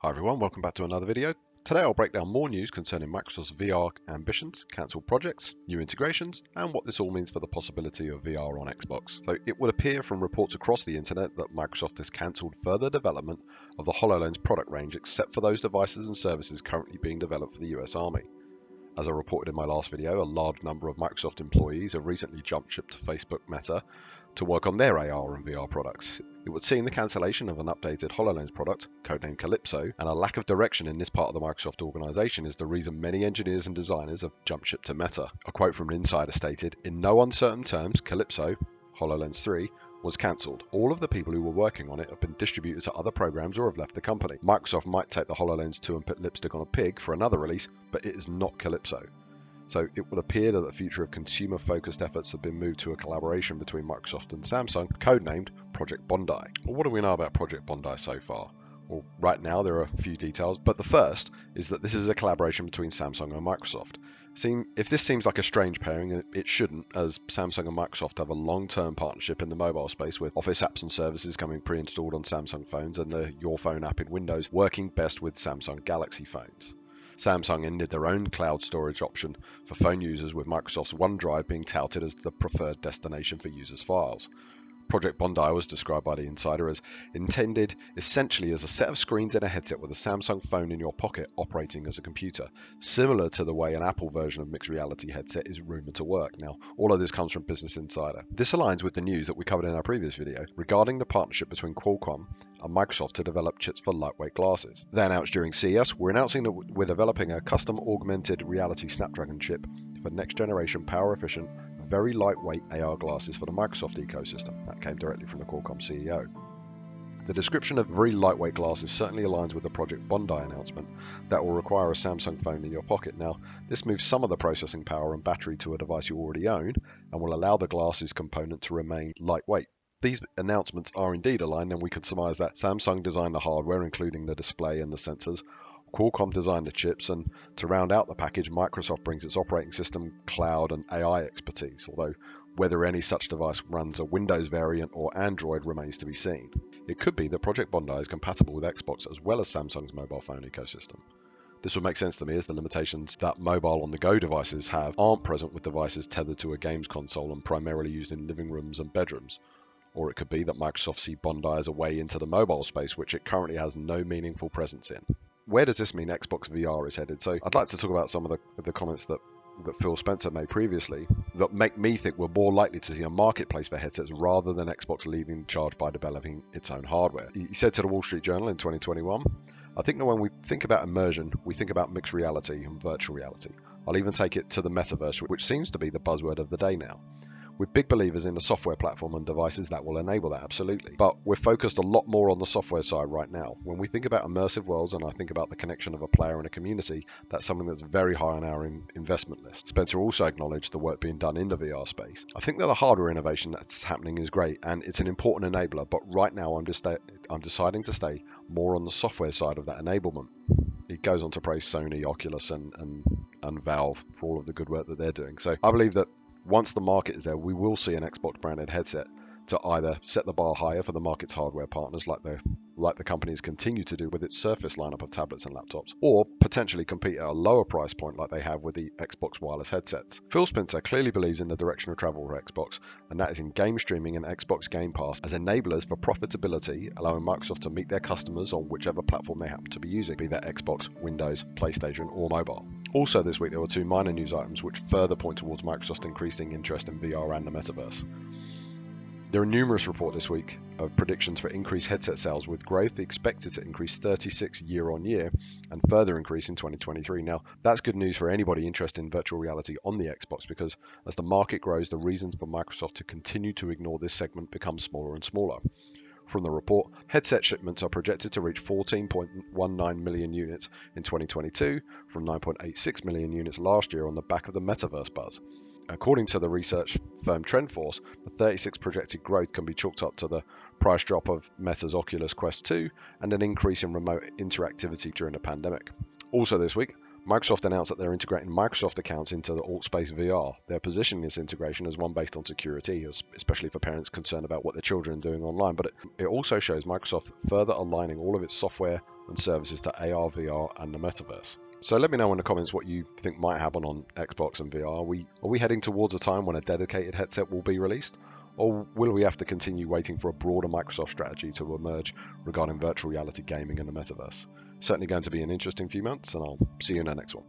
Hi everyone, welcome back to another video. Today I'll break down more news concerning Microsoft's VR ambitions, cancelled projects, new integrations, and what this all means for the possibility of VR on Xbox. So it would appear from reports across the internet that Microsoft has cancelled further development of the HoloLens product range except for those devices and services currently being developed for the US Army. As I reported in my last video, a large number of Microsoft employees have recently jumped ship to Facebook Meta to work on their AR and VR products. It would seem the cancellation of an updated HoloLens product, codenamed Calypso, and a lack of direction in this part of the Microsoft organization is the reason many engineers and designers have jumped ship to Meta. A quote from an insider stated, "In no uncertain terms, Calypso, HoloLens 3, was cancelled. All of the people who were working on it have been distributed to other programs or have left the company. Microsoft might take the HoloLens 2 and put lipstick on a pig for another release, but it is not Calypso." So it would appear that the future of consumer-focused efforts have been moved to a collaboration between Microsoft and Samsung, codenamed Project Bondi. Well, what do we know about Project Bondi so far? Well, right now there are a few details, but the first is that this is a collaboration between Samsung and Microsoft. If this seems like a strange pairing, it shouldn't, as Samsung and Microsoft have a long-term partnership in the mobile space with Office apps and services coming pre-installed on Samsung phones and the Your Phone app in Windows working best with Samsung Galaxy phones. Samsung ended their own cloud storage option for phone users, with Microsoft's OneDrive being touted as the preferred destination for users' files. Project Bondi was described by the insider as intended essentially as a set of screens in a headset with a Samsung phone in your pocket operating as a computer, similar to the way an Apple version of mixed reality headset is rumored to work. Now, all of this comes from Business Insider. This aligns with the news that we covered in our previous video regarding the partnership between Qualcomm and Microsoft to develop chips for lightweight glasses. They announced during CES, "We're announcing that we're developing a custom augmented reality Snapdragon chip for next generation power efficient, very lightweight AR glasses for the Microsoft ecosystem." That came directly from the Qualcomm CEO. The description of very lightweight glasses certainly aligns with the Project Bondi announcement that will require a Samsung phone in your pocket. Now, this moves some of the processing power and battery to a device you already own and will allow the glasses component to remain lightweight. These announcements are indeed aligned, and we could surmise that Samsung designed the hardware, including the display and the sensors. Qualcomm designed the chips, and to round out the package, Microsoft brings its operating system, cloud, and AI expertise, although whether any such device runs a Windows variant or Android remains to be seen. It could be that Project Bondi is compatible with Xbox as well as Samsung's mobile phone ecosystem. This would make sense to me, as the limitations that mobile on-the-go devices have aren't present with devices tethered to a games console and primarily used in living rooms and bedrooms. Or it could be that Microsoft see Bondi as a way into the mobile space, which it currently has no meaningful presence in. Where does this mean Xbox VR is headed? So I'd like to talk about some of the comments that Phil Spencer made previously that make me think we're more likely to see a marketplace for headsets rather than Xbox leading the charge by developing its own hardware. He said to the Wall Street Journal in 2021, "I think that when we think about immersion, we think about mixed reality and virtual reality. I'll even take it to the metaverse, which seems to be the buzzword of the day now. We're big believers in the software platform and devices that will enable that, absolutely. But we're focused a lot more on the software side right now. When we think about immersive worlds and I think about the connection of a player and a community, that's something that's very high on our investment list." Spencer also acknowledged the work being done in the VR space. "I think that the hardware innovation that's happening is great and it's an important enabler, but right now I'm deciding to stay more on the software side of that enablement." He goes on to praise Sony, Oculus and Valve for all of the good work that they're doing. So I believe that once the market is there, we will see an Xbox branded headset to either set the bar higher for the market's hardware partners, like the companies continue to do with its Surface lineup of tablets and laptops, or potentially compete at a lower price point like they have with the Xbox wireless headsets. Phil Spencer clearly believes in the direction of travel for Xbox, and that is in game streaming and Xbox Game Pass as enablers for profitability, allowing Microsoft to meet their customers on whichever platform they happen to be using, be that Xbox, Windows, PlayStation, or mobile. Also this week there were two minor news items which further point towards Microsoft increasing interest in VR and the metaverse. There are numerous reports this week of predictions for increased headset sales, with growth expected to increase 36 year on year and further increase in 2023. Now, that's good news for anybody interested in virtual reality on the Xbox, because as the market grows, the reasons for Microsoft to continue to ignore this segment become smaller and smaller. From the report, headset shipments are projected to reach 14.19 million units in 2022 from 9.86 million units last year on the back of the metaverse buzz. According to the research firm TrendForce, the 36 projected growth can be chalked up to the price drop of Meta's Oculus Quest 2 and an increase in remote interactivity during the pandemic. Also this week, Microsoft announced that they're integrating Microsoft accounts into the AltSpace VR. They're positioning this integration as one based on security, especially for parents concerned about what their children are doing online. But it also shows Microsoft further aligning all of its software and services to AR, VR, and the metaverse. So let me know in the comments what you think might happen on Xbox and VR. Are we heading towards a time when a dedicated headset will be released? Or will we have to continue waiting for a broader Microsoft strategy to emerge regarding virtual reality gaming in the metaverse? Certainly going to be an interesting few months, and I'll see you in the next one.